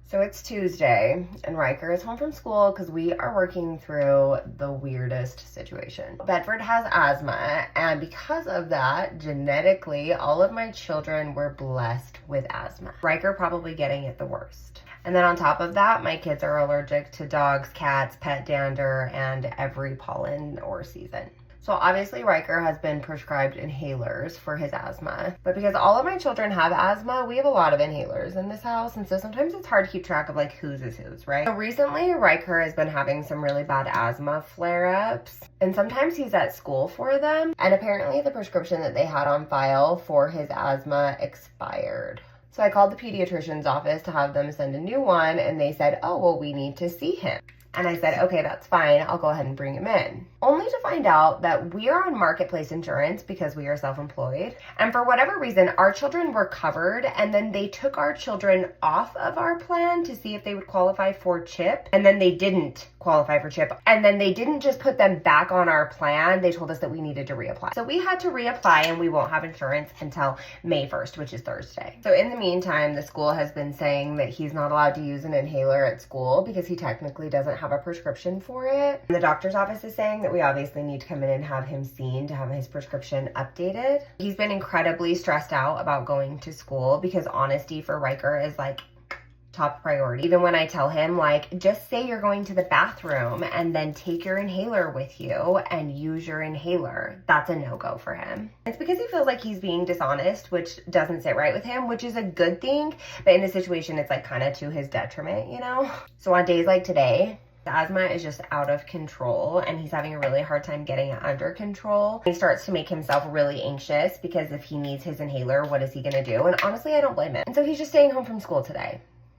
So it's Tuesday and Riker is home from school because we are working through the weirdest situation. Bedford has asthma, and because of that, genetically, all of my children were blessed with asthma. Riker probably getting it the worst. And then on top of that, my kids are allergic to dogs, cats, pet dander, and every pollen or season. So obviously Riker has been prescribed inhalers for his asthma, but because all of my children have asthma, we have a lot of inhalers in this house, and so sometimes it's hard to keep track of like whose is whose, right? So recently Riker has been having some really bad asthma flare-ups, and sometimes he's at school for them, and apparently the prescription that they had on file for his asthma expired. So I called the pediatrician's office to have them send a new one, and they said, oh, well, we need to see him. And I said, okay, that's fine. I'll go ahead and bring him in. Only to find out that we are on Marketplace Insurance because we are self-employed. And for whatever reason, our children were covered, and then they took our children off of our plan to see if they would qualify for CHIP. And then they didn't qualify for CHIP. And then they didn't just put them back on our plan. They told us that we needed to reapply. So we had to reapply, and we won't have insurance until May 1st, which is Thursday. So in the meantime, the school has been saying that he's not allowed to use an inhaler at school because he technically doesn't have a prescription for it. And the doctor's office is saying that we obviously need to come in and have him seen to have his prescription updated. He's been incredibly stressed out about going to school because honesty for Riker is like top priority. Even when I tell him, like, just say you're going to the bathroom and then take your inhaler with you and use your inhaler, that's a no-go for him. It's because he feels like he's being dishonest, which doesn't sit right with him, which is a good thing, but in this situation, it's like kind of to his detriment, you know? So on days like today, the asthma is just out of control, and he's having a really hard time getting it under control. He starts to make himself really anxious because if he needs his inhaler, what is he gonna do? And honestly, I don't blame him. And so he's just staying home from school today.